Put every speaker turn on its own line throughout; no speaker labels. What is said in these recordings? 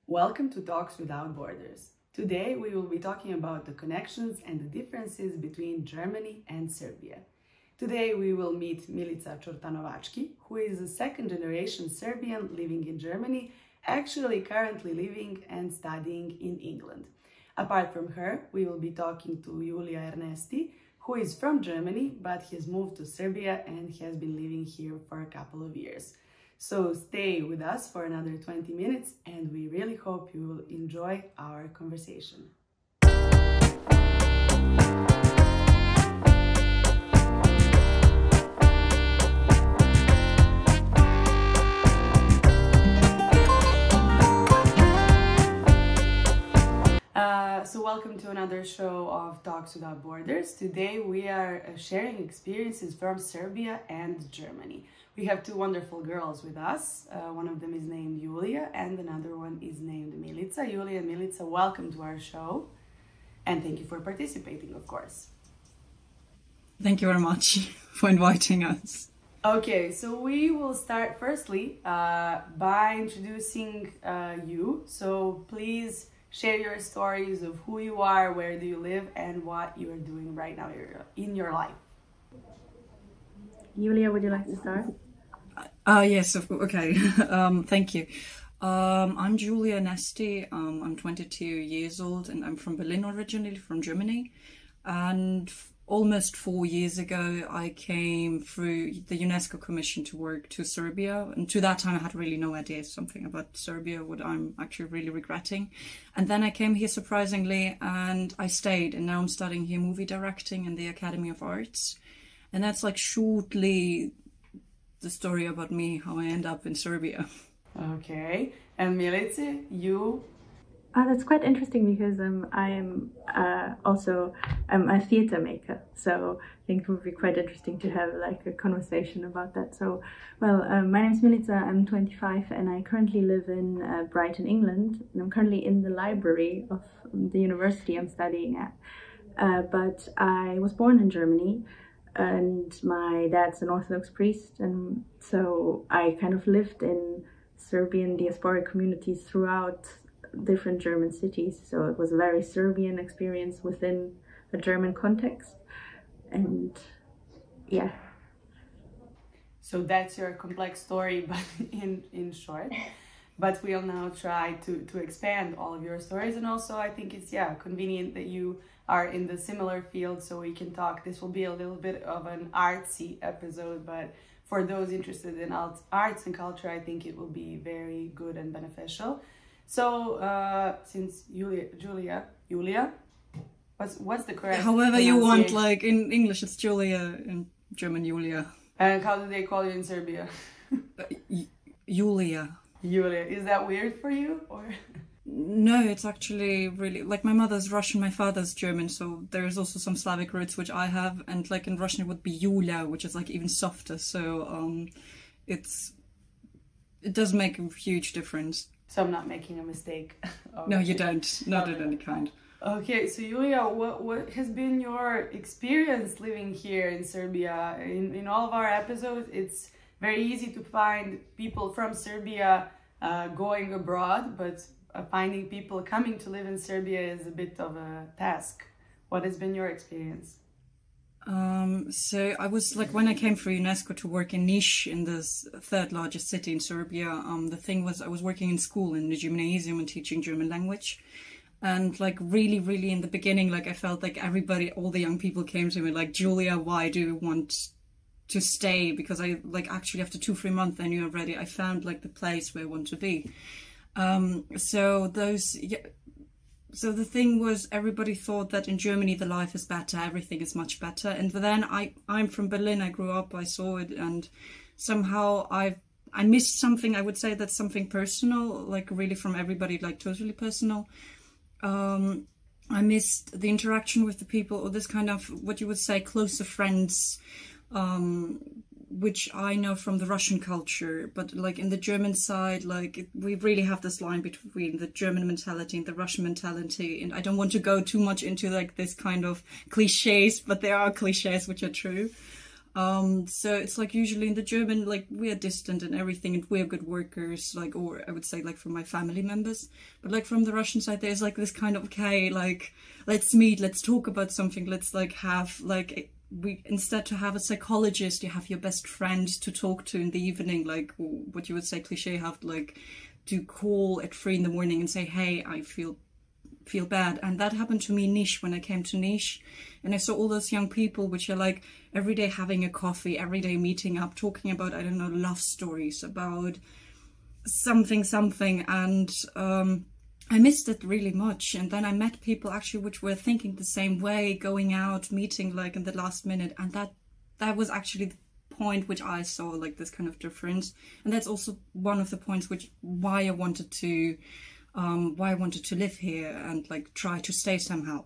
Welcome to Talks Without Borders. Today we will be talking about the connections and the differences between Germany and Serbia. Today we will meet Milicom Čortanovački, who is a second-generation Serbian living in Germany, actually currently living and studying in England. Apart from her, we will be talking to Julijom Ernesti, who is from Germany, but he has moved to Serbia and has been living here for a couple of years. So stay with us for another 20 minutes and we really hope you will enjoy our conversation. So welcome to another show of Talks Without Borders. Today we are sharing experiences from Serbia and Germany. We have two wonderful girls with us. One of them is named Julia and another one is named Milica. Julia and Milica, welcome to our show. And thank you for participating, of course.
Thank you very much for inviting us.
Okay, so we will start firstly by introducing you. So please share your stories of who you are, where do you live, and what you are doing right now in your life.
Julia, would you like to start?
Yes, okay. Thank you. I'm Julijom Ernesti. I'm 22 years old and I'm from Berlin originally, from Germany. And almost 4 years ago, I came through the UNESCO Commission to work to Serbia. And to that time, I had really no idea something about Serbia, what I'm actually really regretting. And then I came here surprisingly and I stayed. And now I'm studying here movie directing in the Academy of Arts. And that's like shortly the story about me, how I end up in Serbia.
Okay. And Milica, you?
That's quite interesting because I'm a theatre maker, so I think it would be quite interesting to have like a conversation about that. So, well, my name is Milica, I'm 25 and I currently live in Brighton, England, and I'm currently in the library of the university I'm studying at. But I was born in Germany and my dad's an Orthodox priest, and so I kind of lived in Serbian diasporic communities throughout different German cities, so it was a very Serbian experience within a German context. And yeah,
so that's your complex story, but in short. But we'll now try to expand all of your stories, and also I think it's convenient that you are in the similar field so we can talk. This will be a little bit of an artsy episode, but for those interested in arts and culture, I think it will be very good and beneficial. So, since Julia, what's the correct
However you want, like in English it's Julia, in German Julia.
And how do they call you in Serbia?
Julia.
Julia. Is that weird for you, or?
No, it's actually really, like my mother's Russian, my father's German, so there's also some Slavic roots which I have, and like in Russian it would be Yulia, which is like even softer, so it does make a huge difference.
So I'm not making a mistake.
No, you don't. Not of any kind.
Okay, so Julia, what has been your experience living here in Serbia? In all of our episodes, it's very easy to find people from Serbia going abroad, but finding people coming to live in Serbia is a bit of a task. What has been your experience?
So I was like, when I came for UNESCO to work in Niš, in the third largest city in Serbia, the thing was I was working in school in the gymnasium and teaching German language. And like really, really in the beginning, like I felt like everybody, all the young people came to me like, Julia, why do you want to stay? Because I like actually after 2-3 months, I knew already I found like the place where I want to be. So the thing was, everybody thought that in Germany the life is better, everything is much better. And then I'm from Berlin, I grew up, I saw it, and somehow I missed something. I would say that's something personal, like really from everybody, like totally personal. I missed the interaction with the people, or this kind of, what you would say, closer friends, which I know from the Russian culture, but like in the German side, like we really have this line between the German mentality and the Russian mentality. And I don't want to go too much into like this kind of cliches, but there are cliches which are true. So it's like usually in the German, like we are distant and everything, and we're good workers, like, or I would say like from my family members. But like from the Russian side, there's like this kind of, okay, like let's meet, let's talk about something, let's like have like we instead to have a psychologist, you have your best friend to talk to in the evening, like what you would say cliche, have like to call at 3 in the morning and say, hey, I feel bad. And that happened to me in Niš when I came to Niš, and I saw all those young people which are like every day having a coffee, every day meeting up, talking about, I don't know, love stories, about something, and I missed it really much. And then I met people actually which were thinking the same way, going out, meeting like in the last minute, and that was actually the point which I saw like this kind of difference. And that's also one of the points why I wanted to live here and like try to stay somehow.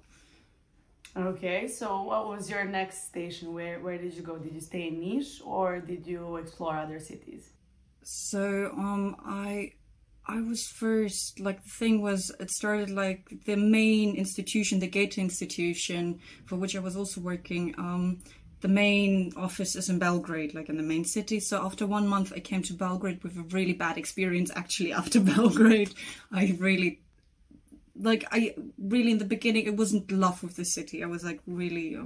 Okay, so what was your next station? Where did you go? Did you stay in Niš or did you explore other cities?
So I was first, like the thing was, it started like the main institution, the Goethe institution, for which I was also working. The main office is in Belgrade, like in the main city. So after 1 month, I came to Belgrade with a really bad experience. Actually, after Belgrade, I really in the beginning, it wasn't love with the city. I was like really,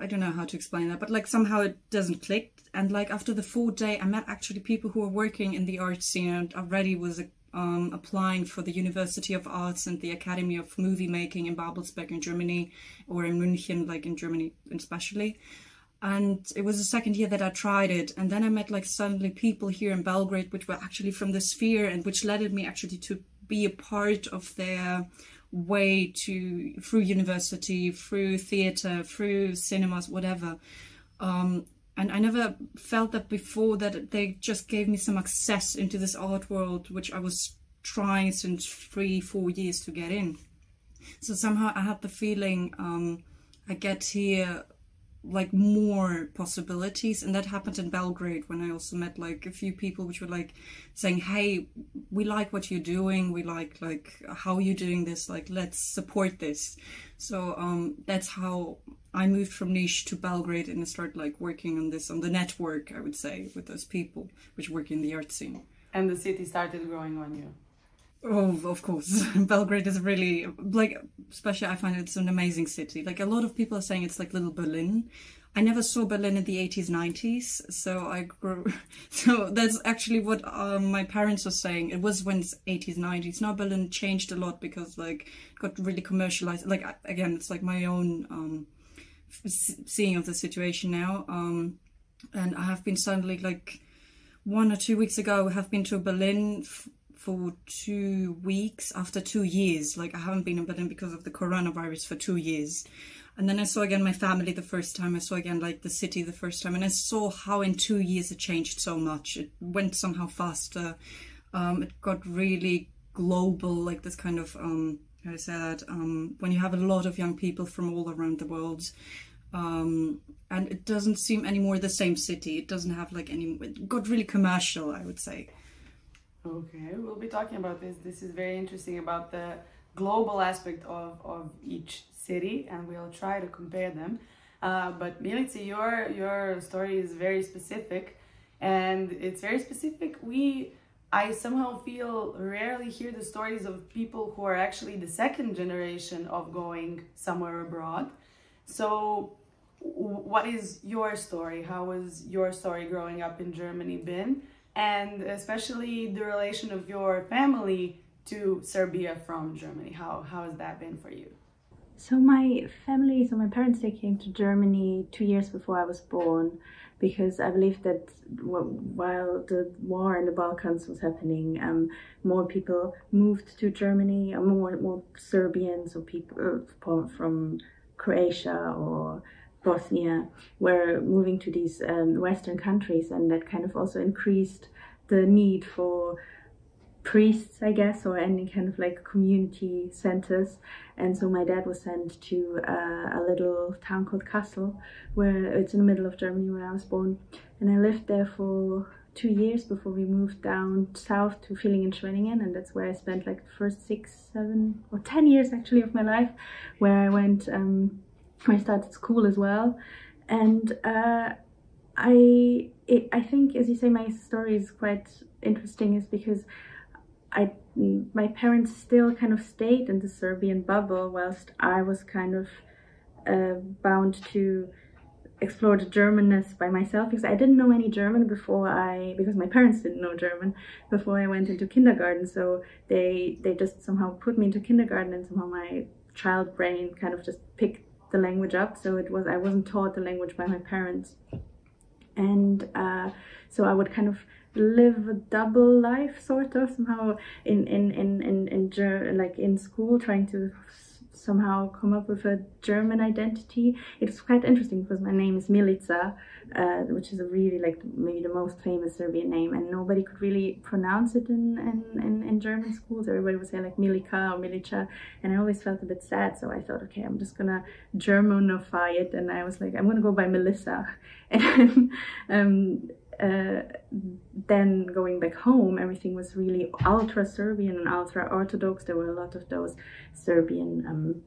I don't know how to explain that, but like somehow it doesn't click. And like after the 4th day, I met actually people who were working in the art scene and already was applying for the University of Arts and the Academy of Movie Making in Babelsberg in Germany, or in München, like in Germany especially. And it was the 2nd year that I tried it. And then I met like suddenly people here in Belgrade, which were actually from the sphere and which led me actually to be a part of their way through university, through theater, through cinemas, whatever. And I never felt that before, that they just gave me some access into this art world, which I was trying since 3-4 years to get in. So somehow I had the feeling I get here like more possibilities, and that happened in Belgrade when I also met like a few people which were like saying, hey, we like what you're doing, we like how you're doing this, like let's support this. So that's how I moved from Niš to Belgrade, and I started like working on the network, I would say, with those people which work in the art scene.
And the city started growing on you.
Oh, of course. Belgrade is really, like, especially I find it's an amazing city. Like, a lot of people are saying it's like little Berlin. I never saw Berlin in the 80s, 90s, so that's actually what my parents were saying. It was when it's 80s, 90s. Now Berlin changed a lot because, like, it got really commercialized. Like, again, it's like my own seeing of the situation now. And I have been suddenly, like, 1 or 2 weeks ago, I have been to Berlin for 2 weeks after 2 years. Like, I haven't been in Berlin because of the coronavirus for 2 years. And then I saw again my family the first time. I saw again like the city the first time. And I saw how in 2 years it changed so much. It went somehow faster. It got really global, like this kind of, how do I say that? When you have a lot of young people from all around the world. And it doesn't seem anymore the same city. It doesn't have like it got really commercial, I would say.
Okay, we'll be talking about this. This is very interesting about the global aspect of each city, and we'll try to compare them. But Milica, your story is very specific, and it's very specific. I somehow feel rarely hear the stories of people who are actually the 2nd generation of going somewhere abroad. So what is your story? How was your story growing up in Germany been? And especially the relation of your family to Serbia from Germany. How has that been for you?
So my parents, they came to Germany 2 years before I was born, because I believe that while the war in the Balkans was happening, more people moved to Germany, more Serbians or people from Croatia or Bosnia were moving to these Western countries, and that kind of also increased the need for priests, I guess, or any kind of like community centers. And so my dad was sent to a little town called Kassel, where it's in the middle of Germany, where I was born, and I lived there for 2 years before we moved down south to Villingen-Schwenningen, and that's where I spent like the first 6, 7 or 10 years actually of my life, where I went where I started school as well. And I think, as you say, my story is quite interesting, is because my parents still kind of stayed in the Serbian bubble, whilst I was kind of bound to explore the Germanness by myself, because I didn't know any German because my parents didn't know German before I went into kindergarten. So they just somehow put me into kindergarten, and somehow my child brain kind of just picked the language up. So I wasn't taught the language by my parents. And so I would kind of live a double life, sort of, somehow in school, trying to somehow come up with a German identity. It's quite interesting because my name is Milica, which is a really, like, maybe the most famous Serbian name, and nobody could really pronounce it in German schools. Everybody would say like Milica or Milica, and I always felt a bit sad. So I thought, okay, I'm just gonna Germanify it, and I was like, I'm gonna go by Melissa. And then going back home, everything was really ultra Serbian and ultra Orthodox. There were a lot of those Serbian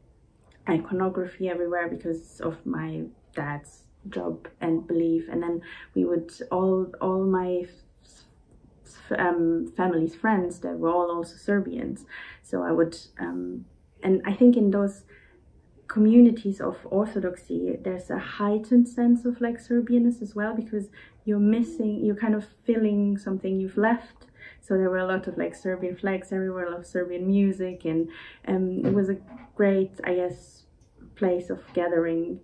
iconography everywhere because of my dad's job and belief. And then we would all my family's friends, they were all also Serbians. So I would and I think in those communities of Orthodoxy, there's a heightened sense of like Serbianness as well, because you're kind of filling something you've left. So there were a lot of like Serbian flags everywhere, a lot of Serbian music, and it was a great, I guess, place of gathering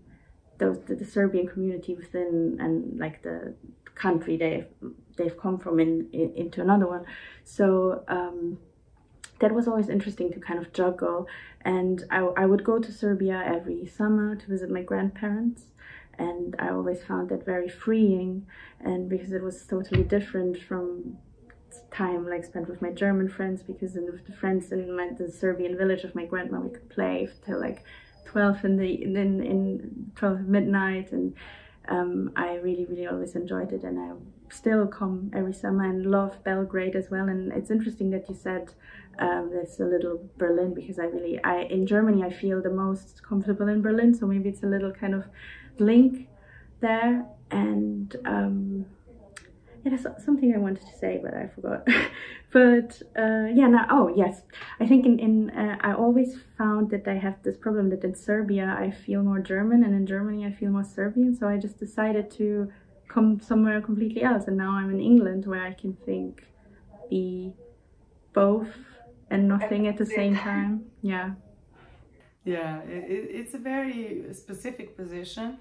the Serbian community within, and like the country they've come from into another one. So that was always interesting to kind of juggle. And I would go to Serbia every summer to visit my grandparents, and I always found that very freeing, and because it was totally different from time like spent with my German friends, because with the friends in the Serbian village of my grandma, we could play till like 12 midnight, and I really always enjoyed it, and I still come every summer and love Belgrade as well. And it's interesting that you said there's a little Berlin, because in Germany I feel the most comfortable in Berlin, so maybe it's a little kind of link there. And yeah, there's something I wanted to say, but I forgot. But yes, I think I always found that I have this problem that in Serbia I feel more German, and in Germany I feel more Serbian. So I just decided to come somewhere completely else, and now I'm in England, where I can be both and nothing at the same time. Yeah.
Yeah, it's a very specific position,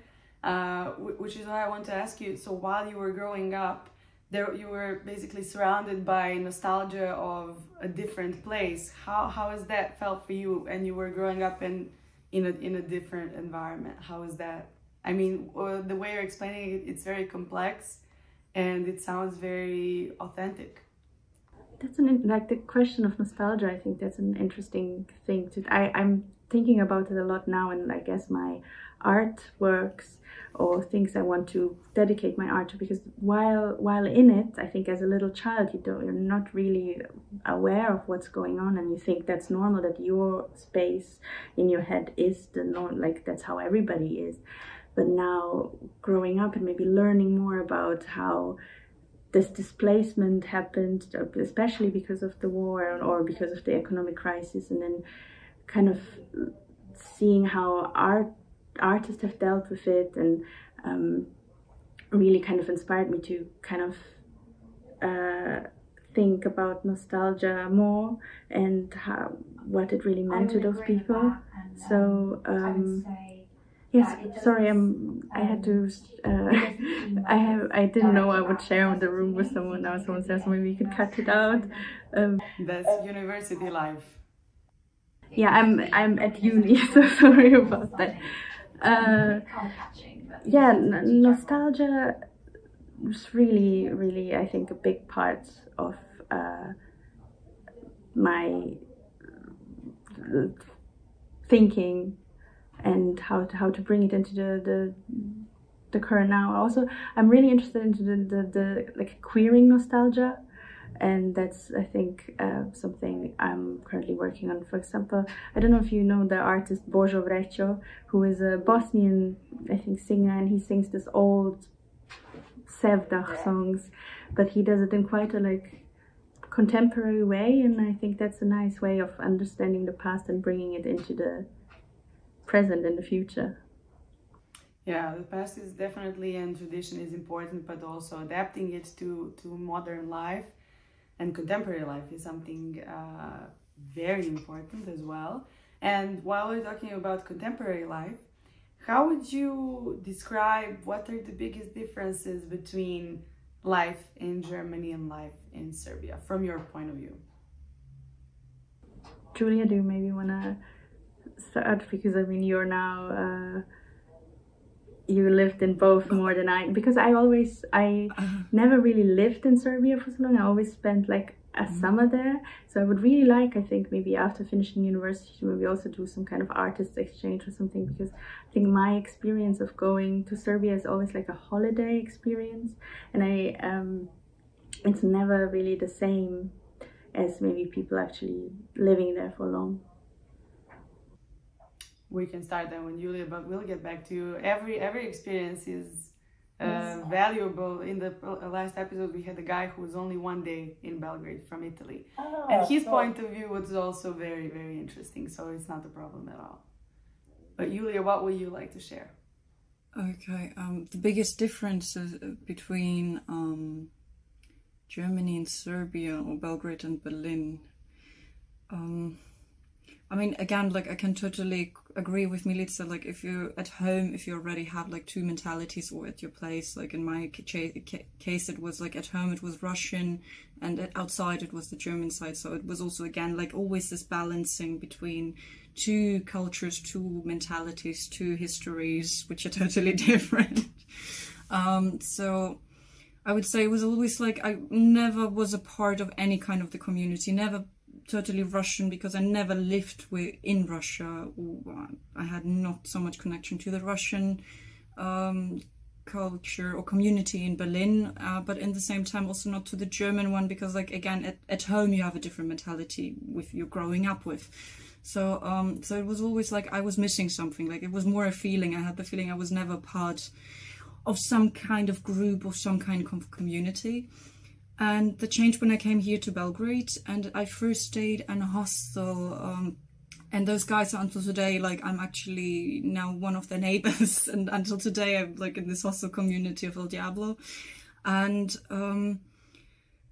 which is why I want to ask you. So while you were growing up, you were basically surrounded by nostalgia of a different place. How has that felt for you? And you were growing up in a different environment. How is that? I mean, the way you're explaining it, it's very complex, and it sounds very authentic.
That's like the question of nostalgia. I think that's an interesting thing I'm thinking about it a lot now, and I guess my artworks or things I want to dedicate my art to, because while in it, I think as a little child you're not really aware of what's going on, and you think that's normal, that your space in your head is the norm, like that's how everybody is. But now growing up and maybe learning more about how this displacement happened, especially because of the war or because of the economic crisis, and then kind of seeing how artists have dealt with it, and really kind of inspired me to kind of think about nostalgia more, and what it really meant to those people. So yes, sorry, I had to. I didn't know I would share the room with someone now. Someone says, so maybe you could cut it out.
That's university life.
Yeah, I'm at uni, so sorry about that. Yeah, nostalgia was really, I think, a big part of my thinking, and how to bring it into the current now. Also, I'm really interested into the like queering nostalgia, and that's, I think, something I'm currently working on. For example, I don't know if you know the artist Božo Vrećo, who is a Bosnian I think, singer, and he sings this old Sevdach songs, but he does it in quite a like contemporary way, and I think that's a nice way of understanding the past and bringing it into the present and the future.
Yeah, the past is definitely, and tradition is important, but also adapting it to modern life and contemporary life is something very important as well. And while we're talking about contemporary life, how would you describe what are the biggest differences between life in Germany and life in Serbia, from your point of view?
Julia, do you maybe want to start? Because I mean, you're now, you lived in both more than I, because I never really lived in Serbia for so long. I always spent like a summer there. So I would really like, I think, maybe after finishing university, maybe also do some kind of artist exchange or something, because I think my experience of going to Serbia is always like a holiday experience, and it's never really the same as maybe people actually living there for long.
We can start then with Julia, but we'll get back to you. Every experience is valuable. In the last episode, we had a guy who was only one day in Belgrade from Italy, and his point of view was also very, very interesting. So it's not a problem at all. But Julia, what would you like to share?
Okay, the biggest differences between Germany and Serbia, or Belgrade and Berlin. I mean, again, like I can totally agree with Milica, like if you're at home, if you already have like two mentalities, or at your place, like in my case, it was like at home it was Russian, and outside it was the German side. So it was also, again, like always this balancing between two cultures, two mentalities, two histories, which are totally different. So I would say it was always like, I never was a part of any kind of the community, never totally Russian, because I never lived in Russia. I had not so much connection to the Russian culture or community in Berlin, but in the same time also not to the German one, because like again at home you have a different mentality with you're growing up with. So so it was always like I was missing something. Like it was more a feeling. I had the feeling I was never part of some kind of group or some kind of community. And the change when I came here to Belgrade, and I first stayed in a hostel, and those guys are until today, like I'm actually now one of their neighbors, and until today I'm like in this hostel community of El Diablo. And the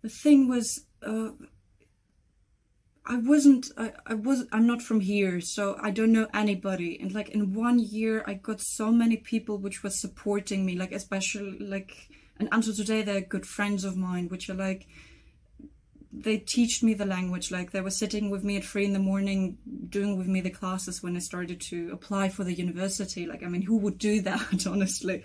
thing was, I'm not from here, so I don't know anybody. And like in 1 year I got so many people which were supporting me, like especially like, and until today they're good friends of mine, which are like, they teach me the language. Like they were sitting with me at 3 a.m, doing with me the classes when I started to apply for the university. Like, I mean, who would do that, honestly?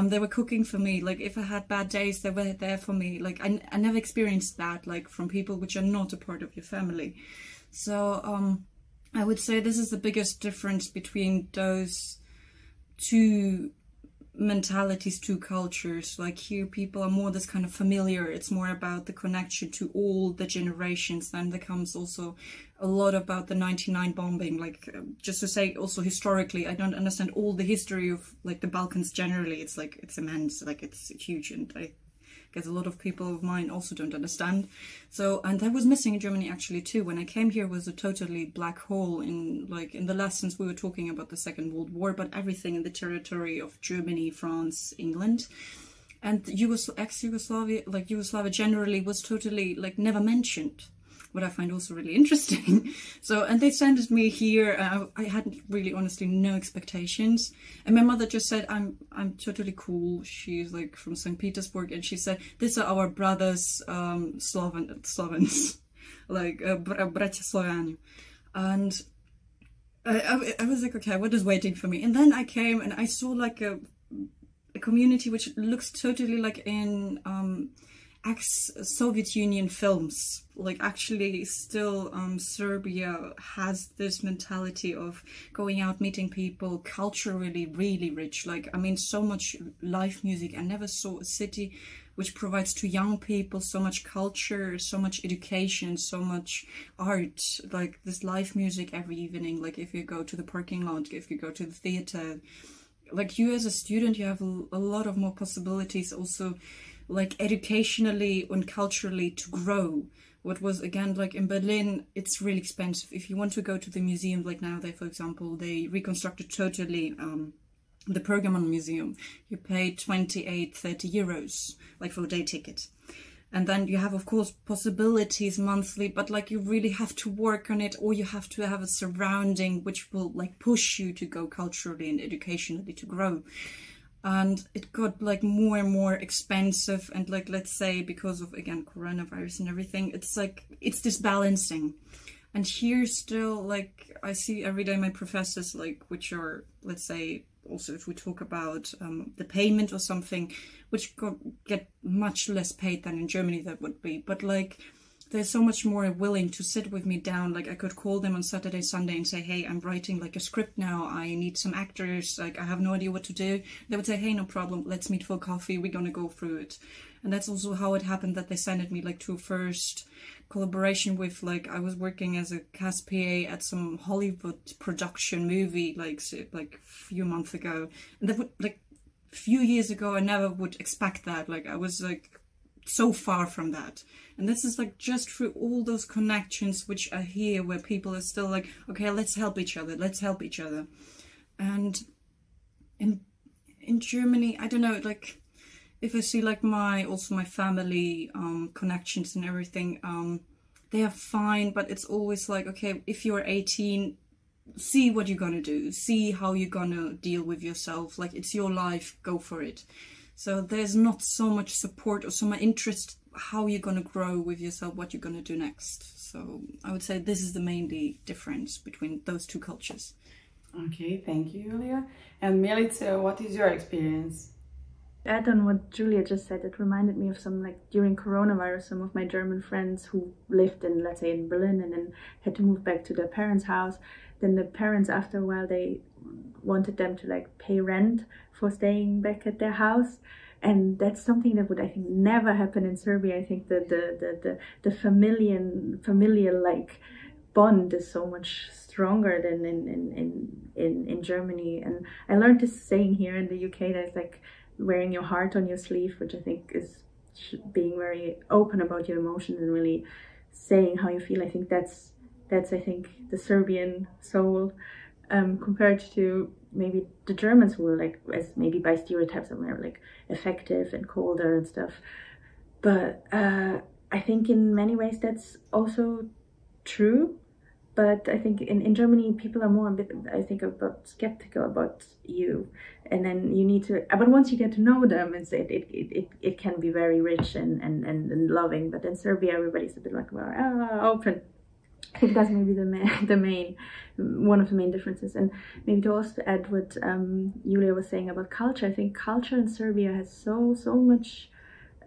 They were cooking for me. Like if I had bad days, they were there for me. Like I never experienced that, like from people which are not a part of your family. So I would say this is the biggest difference between those two mentalities, two cultures. Like here people are more this kind of familiar, it's more about the connection to all the generations. Then there comes also a lot about the 99 bombing, like just to say also historically, I don't understand all the history of like the Balkans generally. It's like it's immense, like it's huge, and I guess a lot of people of mine also don't understand. So, and that was missing in Germany actually too. When I came here, was a totally black hole. In like in the lessons we were talking about the Second World War, but everything in the territory of Germany, France, England, and ex-Yugoslavia, like Yugoslavia generally, was totally like never mentioned, what I find also really interesting. So, and they sent me here. I had really, honestly, no expectations. And my mother just said, I'm totally cool. She's like from St. Petersburg. And she said, these are our brothers, Slovens, like, bratia Slovani. And I was like, okay, what is waiting for me? And then I came and I saw like a community which looks totally like in ex-Soviet Union films. Like actually still Serbia has this mentality of going out, meeting people, culturally really rich. Like, I mean, so much live music. I never saw a city which provides to young people so much culture, so much education, so much art. Like this live music every evening, like if you go to the parking lot, if you go to the theater, like you as a student, you have a lot of more possibilities also, like educationally and culturally, to grow. What was, again, like in Berlin, it's really expensive. If you want to go to the museum, like now for example, they reconstructed totally the program on the museum. You pay 28, 30 euros, like for a day ticket. And then you have, of course, possibilities monthly, but like you really have to work on it, or you have to have a surrounding which will like push you to go culturally and educationally to grow. And it got like more and more expensive, and like, let's say, because of, again, coronavirus and everything, it's like, it's this balancing. And here still, like, I see every day my professors, like, which are, let's say, also if we talk about the payment or something, which get much less paid than in Germany that would be, but like they're so much more willing to sit with me down. Like I could call them on Saturday, Sunday and say, hey, I'm writing like a script now, I need some actors, like I have no idea what to do. They would say, hey, no problem, let's meet for coffee, we're gonna go through it. And that's also how it happened that they sent me like to a first collaboration with, like, I was working as a cast PA at some Hollywood production movie like a few months ago. And that would, like, a few years ago, I never would expect that. Like I was like so far from that. And this is like just through all those connections which are here, where people are still like, okay, let's help each other, let's help each other. And in Germany, I don't know, like, if I see like my family connections and everything, they are fine, but it's always like, okay, if you're 18, see what you're gonna do, see how you're gonna deal with yourself, like it's your life, go for it. So there's not so much support or so much interest how you're gonna grow with yourself, what you're gonna do next. So I would say this is the mainly difference between those two cultures.
Okay, thank you, Julia. And Milica, what is your experience?
Add on what Julia just said, it reminded me of some, like, during coronavirus, some of my German friends who lived in, let's say, in Berlin and then had to move back to their parents' house. Then the parents, after a while, they wanted them to like pay rent for staying back at their house. And that's something that would, I think, never happen in Serbia. I think the familial like bond is so much stronger than in Germany. And I learned this saying here in the UK, that's like wearing your heart on your sleeve, which I think is being very open about your emotions and really saying how you feel. I think that's I think the Serbian soul, compared to maybe the Germans, who were like, as maybe by stereotypes, are like effective and colder and stuff. But I think in many ways that's also true. But I think in Germany, people are more a bit, I think, about skeptical about you. And then you need to, but once you get to know them, it can be very rich and loving. But in Serbia, everybody's a bit like, well, open. I think that's maybe one of the main differences. And maybe to also add what Julia was saying about culture, I think culture in Serbia has so much,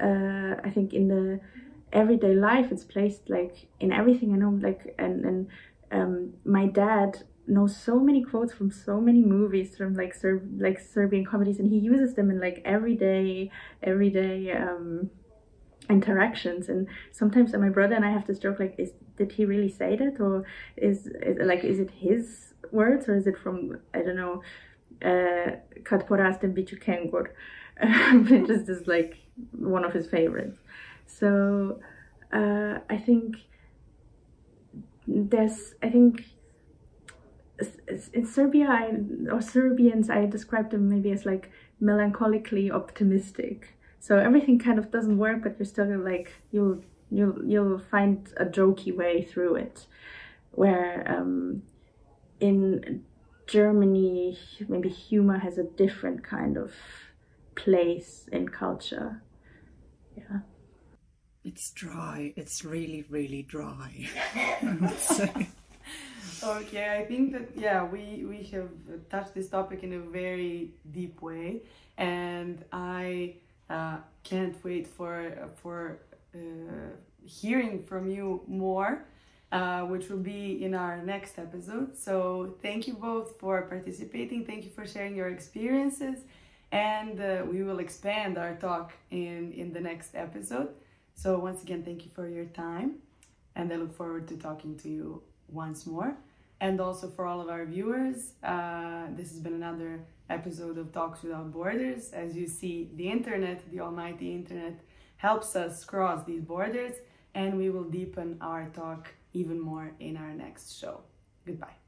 I think in the everyday life, it's placed like in everything. I know, like, and my dad knows so many quotes from so many movies, from like Serbian comedies, and he uses them in like everyday interactions. And sometimes my brother and I have this joke, like, did he really say that, or is it his words, or is it from, I don't know, Kad porastem bit ću kengur, which is just like one of his favorites. So I think in Serbia, or Serbians, I describe them maybe as like melancholically optimistic. So everything kind of doesn't work, but you're still like, you'll find a jokey way through it. Where in Germany, maybe humor has a different kind of place in culture. Yeah.
It's dry. It's really, really dry, I would say.
Okay, I think that, yeah, we have touched this topic in a very deep way, and I can't wait for hearing from you more, which will be in our next episode. So thank you both for participating. Thank you for sharing your experiences, and we will expand our talk in the next episode. So once again, thank you for your time, and I look forward to talking to you once more. And also for all of our viewers, this has been another episode of Talks Without Borders. As you see, the internet, the almighty internet, helps us cross these borders, and we will deepen our talk even more in our next show. Goodbye.